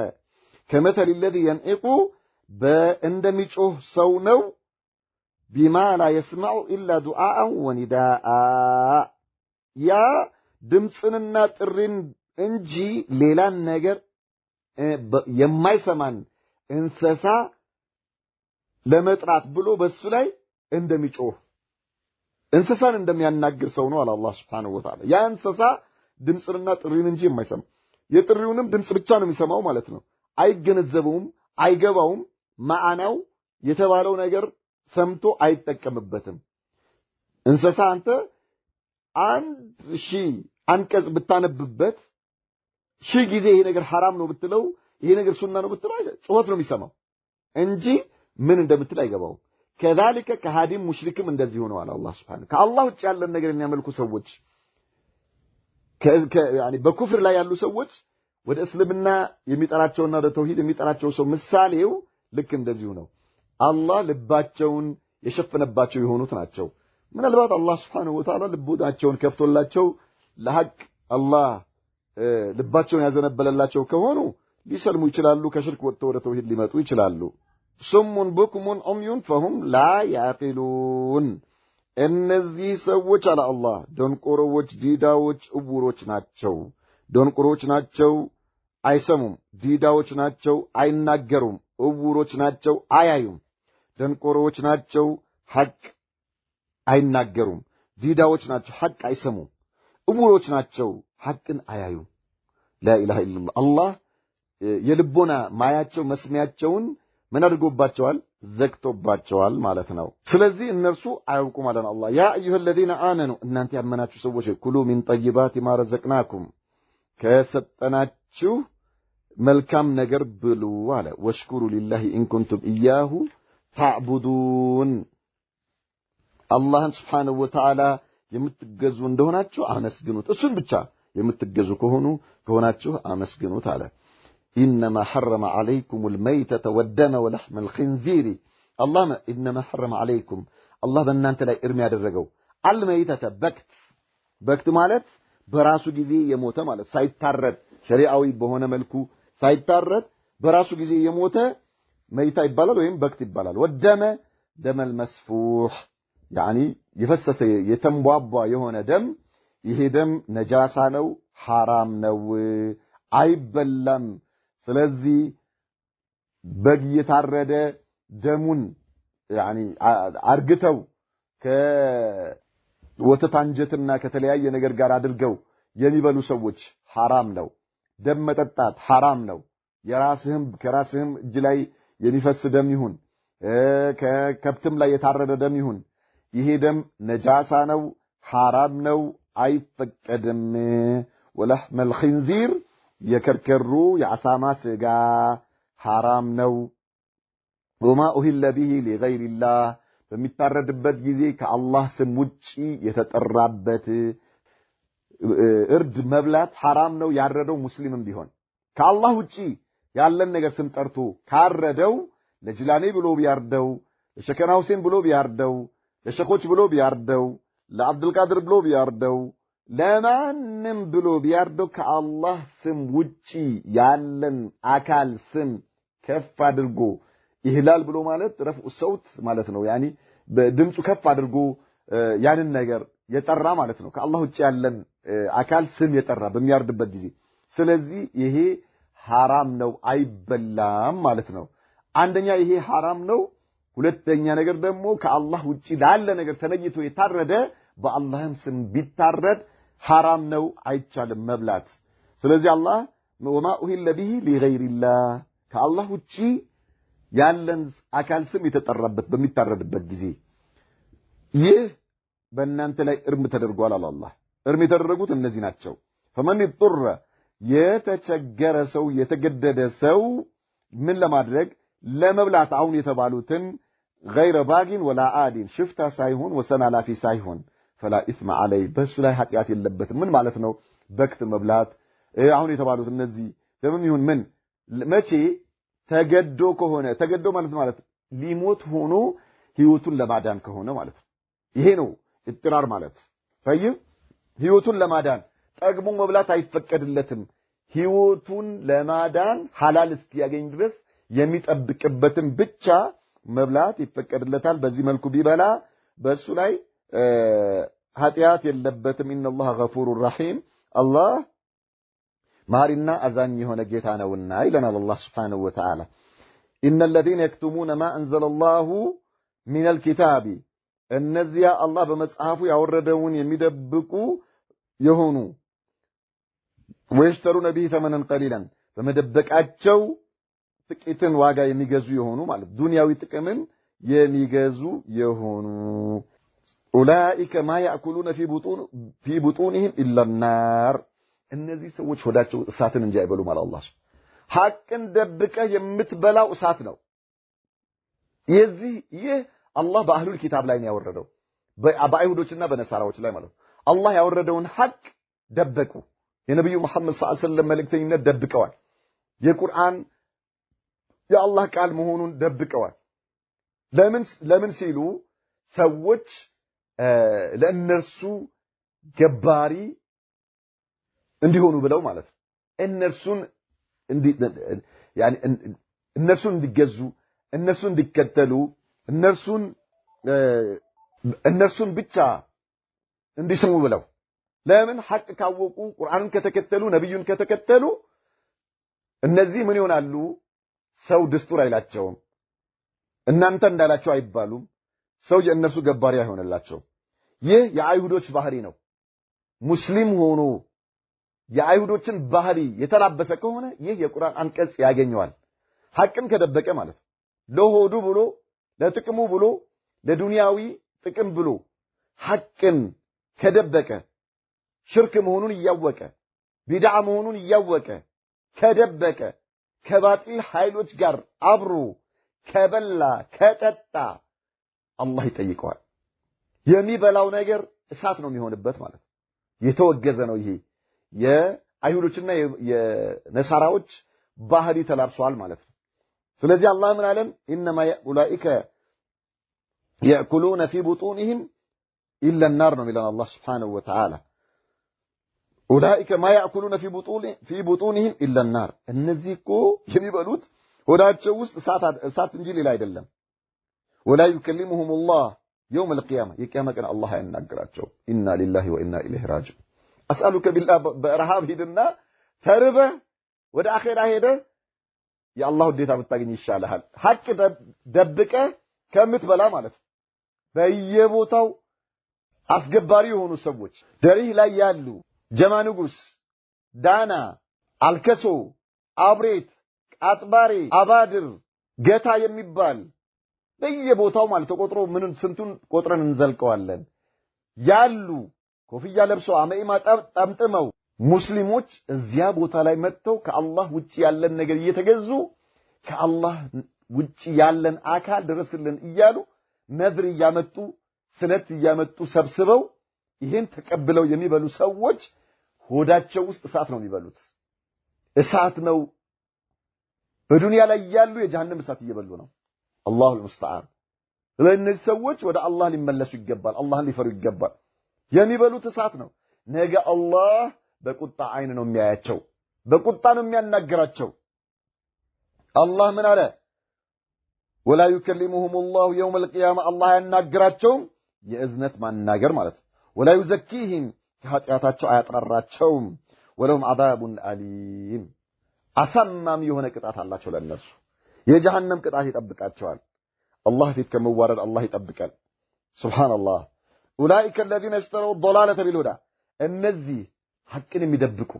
ከመثل الذي ينعق በእንደሚጮህ ሰው ነው بما لا يسمع الا دعاء ونداء ያ ድምጽንና ጥሪን እንጂ ሌላን ነገር የማይሰማን እንስሳ ለመጥራት ብሎ በሱ ላይ እንደሚጮህ እንስሳን እንደሚያናግር ሰው ነው አላህ Subhanahu Wa Ta'ala ያ እንስሳ ድምጽንና ጥሪን እንጂ የማይሰማ የጥሪውንም ድምጽ ብቻ ነው የሚሰማው ማለት ነው አይገነዘበውም አይገባውም ማዕናው የተባለው ነገር ሰምቶ አይጠቀምበትም እንስሳ አንተ 1000 አንቀጽ ብታነብበት 1000 ጊዜ ይሄ ነገር حرام ነው ብትለው ይሄ ነገር ሱና ነው ብትለው ጩኸት ነው የሚሰማው እንጂ ምን እንደምትል አይገባውም كذلك كهادم مشركም እንደዚህ ሆነው አላህ Subhanahu ከአላህ ውጭ ያለን ነገር የሚያመልኩ ሰዎች يعني በኩፍር ላይ ያሉ ሰዎች ወደ እስልምና የሚጠራቸውና ወደ ተውሂድ የሚጠራቸው ሰው ምሳሌው ልክ እንደዚሁ ነው አላህ ልባቸውን የሸፈነባቸው የሆኑት ናቸው ምናልባት አላህ Subhanahu Wa Ta'ala ልቦናቸውን ከፍቶላቸው ለሐቅ አላህ ልባቸውን ያዘነበለላቸው ከሆኑ ሊሰልሙ ይችላሉ ከሽርክ ወጥተው ወደ ተውሂድ ሊመጡ ይችላሉ ሱሙን ቡክሙን ዑምዩን فهم لا يعقلون እነዚህ ሰዎች አለ አላህ ደንቆሮዎች ዲዳዎች እውሮች ናቸው ደንቆሮች ናቸው አይሰሙም ዲዳዎች ናቸው አይናገሩም እውሮች ናቸው አያዩም ደንቆሮዎች ናቸው ሐቅ አይናገሩም ዲዳዎች ናቸው ሐቅ አይሰሙም እውሮች ናቸው ሐቅን አያዩም لا اله الا الله አላህ የልቦና ማያቸው መስሚያቸውን ምን አድርጎባቸዋል ዘግቶባቸዋል ማለት ነው ስለዚህ እነርሱ አያውቁም ማለት ነው አላህ ያ ايها الذين امنوا እናንተ ያመናችሁ ሰዎች ኩሉ ሚን طيبات ما رزقناكم ከሰጠናችሁ መልካም ነገር ብሉ አለ ወሽኩሩ ሊላሂ ኢን ኩንቱም ኢያሁ ተዕቡዱን አላህን Subhanahu Wa Ta'ala የምትገዙ እንደሆናችሁ አመስግኑት እሱን ብቻ የምትገዙ ከሆናችሁ አመስግኑት አለ إنما حرم عليكم الميتة والدم ولحم الخنزير الله إنما حرم عليكم الله በእናንተ ላይ እርም ያደረገው الميتة በክት ማለት በራሱ ጊዜ የሞተ ማለት ሳይታረድ ሸሪዓዊ በሆነ መልኩ ሳይታረድ በራሱ ጊዜ የሞተ መይታ ይባላል ወይም በክት ይባላል ወደመ ደመል መስፉህ يعني የፈሰሰ የተንቧቧ የሆነ ደም ይሄ ደም ነጃሳ ነው حرام ነው አይበላም ስለዚህ በግ የታረደ ደሙን يعني አርግተው ከወተት አንጀትና ከተለያየ ነገር ጋር አድርገው የሚበሉ ሰዎች حرام ነው ደም መጠጣት حرام ነው ከራስህም እጅ ላይ የሚፈስ ደም ይሁን ከከብትም ላይ የታረደ ደም ይሁን ይሄ ደም ነጃሳ ነው حرام ነው አይፈቀድም ولحم الخنزير የከርከሩ የአሳማ ስጋ حرام ነው وما أهل به لغير الله በሚታረድበት ጊዜ ከአላህ ስም ውጪ የተጠራበት እርድ መብላት حرام ነው ያረደው ሙስሊምም ቢሆን ከአላህ ውጪ ያለን ነገር ስም ጠርቶ ካረደው ለጅላኔ ብሎ ቢያርደው ለሸከና ሁሴን ብሎ ቢያርደው ለሸኾች ብሎ ቢያርደው ለአብዱል ቃድር ብሎ ቢያርደው ለማንም ብሎ ቢያርደው ከአላህ ስም ውጪ ያለን አካል ስም ከፍ አድርጎ ይህላል ብሎ ማለት ረፍዑ ሰውት ማለት ነው በድምጹ ከፍ አድርጎ ያንን ነገር የጠራ ማለት ነው ከአላህ ውጪ ያለን አካል ስም የጠራ በሚያርድበት ጊዜ ስለዚህ ይሄ ሐራም ነው አይበላም ማለት ነው አንደኛ ይሄ ሐራም ነው ሁለተኛ ነገር ደግሞ ከአላህ ውጪ ላለ ነገር ተነይቶ የታረደ በአላህም ስም ቢታረድ ሐራም ነው አይቻልም መብላት ስለዚህ አላህ ወማ ኡሂለ ቢሂ ሊገይሪላህ ከአላህ ውጪ ያለን አካል ስም የተጠራበት በሚታረድበት ጊዜ ይህ በእናንተ ላይ እርም ተደርጓል አላህ እርም የተደረጉት እነዚህ ናቸው فمن اضطر የተቸገረ ሰው የተገደደ ሰው ምን ለማድረግ ለመብላት አሁን የተባሉትን غير باغين ولا عادين ሽፍታ ሳይሆን ወሰናላፊ ሳይሆን فلا اثم عليه በሱ ላይ ኃጢያት የለበትም ምን ማለት ነው በክት መብላት አሁን የተባሉት እነዚህ ለምን ይሁን ምን መቼ ተገዶ ከሆነ ተገዶ ማለት ሊሞት ሆኖ ህይወቱን ለማዳን ከሆነ ማለት ይሄ ነው እጥራር ማለት ፈይም ህይወቱን ለማዳን ጠግሞ መብላት አይፈቀድለትም ህይወቱን ለማዳን ሐላል እስኪያገኝ ድረስ የሚጠብቅበትን ብቻ መብላት ይፈቀድለታል በዚህ መልኩ ቢበላ በሱ ላይ ኃጢያት የለበትም ኢነላህ ገፉሩር ረሂም አላህ ማሪና አዛኝ የሆነ ጌታ ነውና ይለናል አላህ Subhanahu Wa Ta'ala innal ladhina yaktumuna ma anzala Allah min al-kitab እነዚያ አላህ በመጽሐፉ ያወረደውን የሚደብቁ የሆኑ ወይሽተሩነ ቢሂ ተመነን ቀሊላን በመደበቃቸው ጥቂትን ዋጋ የሚገዙ የሆኑ ማለት ዱንያዊ ጥቅምን የሚገዙ የሆኑ ኡላኢከ ማ ያእኩሉነ ፊ ቡጡንሂም ኢላ النار እነዚህ ሰዎች ሆዳቸው እሳትን እንጂ አይበሉም ማለት አላህ ሐቅን ደብቀህ የምትበላው እሳት ነው ይህ አላህ በአህሉል ኪታብ ላይ ነው ያወረደው በአይሁዶችና በነሳራዎች ላይ ማለት አላህ ያወረደውን ሐቅ ደበቁ የነብዩ መሐመድ ሰለላሁ ዐለይሂ ወሰለም መልእክተኝነት ደብቀዋል የቁርአን የአላህ ቃል መሆኑን ደብቀዋል ለምን ሲሉ ሰዎች ለእነርሱ ገባሪ እንዲሆኑ ብለው ማለት እነርሱን እንዲገዙ እነርሱን እንዲከተሉ እነርሱን ብቻ እንዲስሙ ብለው ለምን ሐቅ ካወቁ ቁርአንን ከተከተሉ ነብዩን ከተከተሉ እነዚህ ምን ይሆናሉ ሰው ድስቱር አይላቸውም እናንተ እንዳላችሁ አይባሉም ሰው የእነርሱ ገባሪ አይሆንላቸው ይህ የአይሁዶች ባህሪ ነው ሙስሊም ሆኖ የአይሁዶችን ባህሪ የተላበሰ ከሆነ ይህ የቁርአን አንቀጽ ያገኘዋል ሐቅን ከደበቀ ማለት ለሆዱ ብሎ ለጥቅሙ ብሎ ለዱንያዊ ጥቅም ብሎ ሐቅን ከደበቀ ሽርክ መሆኑን እያወቀ ቢድዓ መሆኑን እያወቀ ከደበቀ ከባጢል ኃይሎች ጋር አብሮ ከበላ ከጠጣ አላህ ይጠይቀዋል የሚበላው ነገር እሳት ነው የሚሆንበት ማለት የተወገዘ ነው ይሄ የአይሁዶችና የነሳራዎች ባህሪ ተላብሷል ማለት ነው ስለዚህ አላህ ምን አለም ኢንማ ኡላኢከ ያእኩሉነ ፊ ቡጡንሂም ኢላ النار ነው ሚላን አላህ Subhanahu Wa Ta'ala ኡላኢከ ማ ያእኩሉነ ፊ ቡጡንሂም ኢላ النار እነዚህ እኮ የሚበሉት ሆዳቸው ውስጥ እሳት እንጂ ሌላ አይደለም ወላ ይከሊሙሁም الله يوم القيامه የቂያማ ቀን አላህ ያናግራቸው ኢና ሊላሂ ወኢና ኢለይሂ ራጂዑን አስአሉከ ቢላህ በረሃብ ሂድና ተርበ ወደ አኺራ ሄደ የአላህ ውዴታ ብታገኝ ይሻልሃል ሐቅ ደብቀ ከምትበላ ማለት በየቦታው አስገባሪ የሆኑ ሰዎች ደሪህ ላይ ያሉ ጀማ ንጉስ ዳና አልከሶ አብሬት አጥባሪ አባድር ገታ የሚባል በየቦታው ማለት ተቆጥሮ ምን ስንቱን ቆጥረን እንዘልቀዋለን ያሉ ኮፍያ ለብሰው አመኢማ ጠምጥመው ሙስሊሞች እዚያ ቦታ ላይ መጥተው ከአላህ ውጪ ያለን ነገር እየተገዙ ከአላህ ውጪ ያለን አካል ድረስልን እያሉ ነዝር እያመጡ ስለት እያመጡ ሰብስበው ይሄን ተቀብለው የሚበሉ ሰዎች ሆዳቸው ውስጥ እሳት ነው የሚበሉት እሳት ነው በዱንያ ላይ ያሉ የጀሃነም እሳት እየበሉ ነው አላሁ المستعان ለእነዚህ ሰዎች ወደ አላህ ሊመለሱ ይገባል አላህን ሊፈሩ ይገባል የሚበሉት እሳት ነው ነገ አላህ በቁጣ አይን ነው የሚያያቸው በቁጣ ነው የሚያናግራቸው አላህ ምን አለ ولا يكلمهم الله يوم القيامه الله ያናግራቸው የእዝነት ማናገር ማለት ولا يزكيهم ከኃጢአታቸው አያጥራራቸውም ወለሁም አዛቡን አሊም አሳማሚ የሆነ ቅጣት አላቸው ለነሱ የጀሃነም ቅጣት ይጠብቃቸዋል አላህ ፊት ከመዋረድ አላህ ይጠብቃል ሱብሃንአላህ ኡላኢከ الذين اشتروا الضلالة بالهدى እነዚህ ሐቅን የሚደብቁ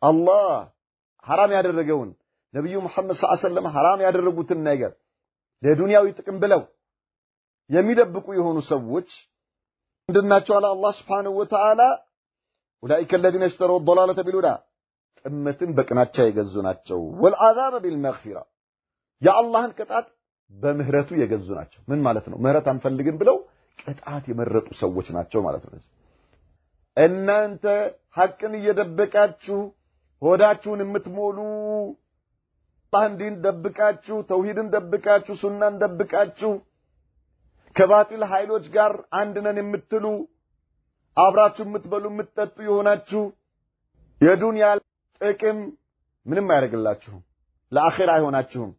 አላህ ሐራም ያደረገውን ነብዩ መሐመድ ሰለላሁ ዐለይሂ ወሰለም ሐራም ያደረጉትን ነገር ለዱንያዊ ጥቅም ብለው የሚደብቁ የሆኑ ሰዎች እንደናቸው አለ አላህ Subhanahu Wa Ta'ala ኡላኢከ الذين اشتروا الضلالة بالهدى ጥመትን በቅናቻ የገዙ ናቸው والعذاب بالمغفرة የአላህን ቅጣት በምህረቱ የገዙ ናቸው ምን ማለት ነው ምህረት አንፈልግም ብለው ቅጣት የመረጡ ሰዎች ናቸው ማለት ነው እናንተ ሐቅን እየደበቃችሁ ሆዳችሁን የምትሞሉ አላህን ዲን ደብቃችሁ ተውሂድን ደብቃችሁ ሱናን ደብቃችሁ ከባጢል ኃይሎች ጋር አንድ ነን የምትሉ አብራችሁ የምትበሉ የምትጠጡ የሆናችሁ የዱንያ ጥቅም ምንም አያደርግላችሁም ለአኺራ አይሆናችሁም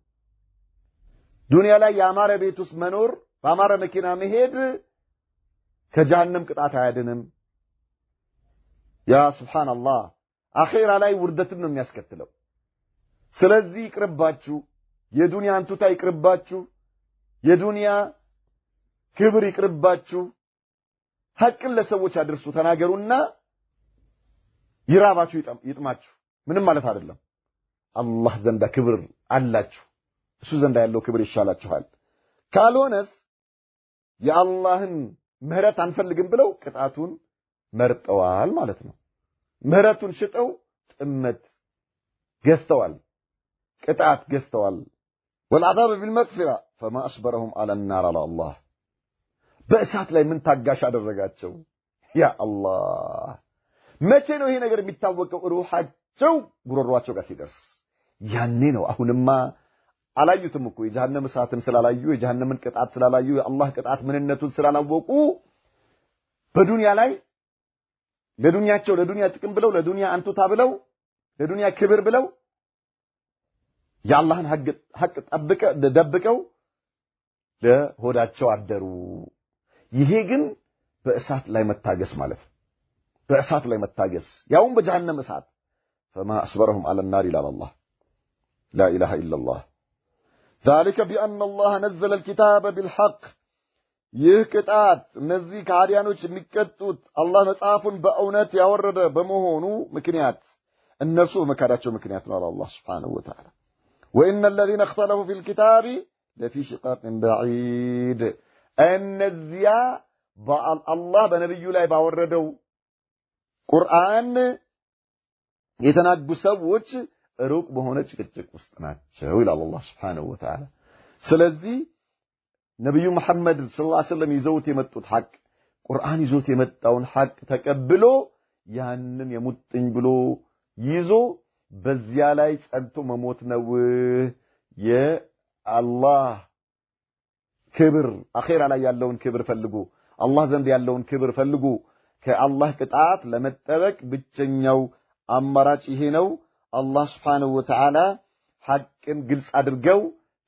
ዱንያ ላይ ያማረ ቤት ውስጥ መኖር በአማረ መኪና መሄድ ከጀሃነም ቅጣት አያድንም ያ ሱብሃንአላህ አኺራ ላይ ውርደትን ነው የሚያስከትለው ስለዚህ ይቅርባችሁ የዱንያ አንቱታ ይቅርባችሁ የዱንያ ክብር ይቅርባችሁ ሐቅን ለሰዎች አድርሱ ተናገሩና ይራባችሁ ይጥማችሁ ምንም ማለት አይደለም አላህ ዘንዳ ክብር አላችሁ እሱ ዘንዳ ያለው ክብር ይሻላችኋል ካልሆነስ የአላህን ምህረት አንፈልግም ብለው ቅጣቱን መርጠዋል ማለት ነው ምህረቱን ሽጠው ጥመት ገዝተዋል ቅጣት ገዝተዋል والعذاب بالمغفرة فما أصبرهم على النار على الله በእሳት ላይ ምን ታጋሽ አደረጋቸው ያ አላህ መቼ ነው ይሄ ነገር የሚታወቀው ሩሃቸው ጉሮሯቸው ጋር ሲደርስ ያኔ ነው አሁንማ አላዩትም እኮ የጀሃነም እሳትን ስላላዩ የጀሃነምን ቅጣት ስላላዩ የአላህ ቅጣት ምንነቱን ስላላወቁ በዱንያ ላይ ለዱንያቸው ለዱንያ ጥቅም ብለው ለዱንያ አንቱታ ብለው ለዱንያ ክብር ብለው የአላህን ሐቅ ደብቀው ለሆዳቸው አደሩ ይሄ ግን በእሳት ላይ መታገስ ማለት ነው በእሳት ላይ መታገስ ያውም በጀሃነም እሳት فما أصبرهم على النار إلا الله لا إله إلا الله ذلك بأن الله نزل الكتاب بالحق يهكتات نزي كعريانوش مكتوت الله متعافن بأونات يورد بمهونو مكنيات النفسو مكاناتشو مكنيات على الله سبحانه وتعالى وإن الذين اختلفوا في الكتاب لفي شقاق بعيد النزيا الله بنبي لا باوردو قرآن የተናጉ ሰዎች ሩቅ በሆነ ጭቅጭቅ ውስጥ ናቸው ይላል አላህ Subhanahu Wa Ta'ala ስለዚህ ነብዩ መሐመድ ሰለላሁ ዐለይሂ ወሰለም ይዘውት የመጡት ሐቅ ቁርአን ይዞት የመጣውን ሐቅ ተቀብሎ ያንን የሙጥኝ ብሎ ይዞ በዚያ ላይ ጸንቶ መሞት ነው የአላህ ክብር አኺራ ላይ ያለውን ክብር ፈልጉ አላህ ዘንድ ያለውን ክብር ፈልጉ ከአላህ ቅጣት ለመጠበቅ ብቸኛው አማራጭ ይሄ ነው አላህ Subhanahu Wa Ta'ala ሐቅን ግልጽ አድርገው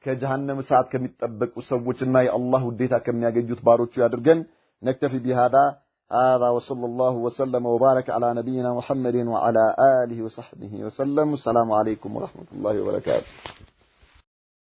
ከጀሃነም እሳት ከሚጠበቁ ሰዎችና የአላህ ውዴታ ከሚያገኙት ባሮቹ ያድርገን نكتفي بهذا وصلى الله وسلم وبارك على نبينا محمد وعلى آله وصحبه وسلم السلام عليكم ورحمة الله وبركاته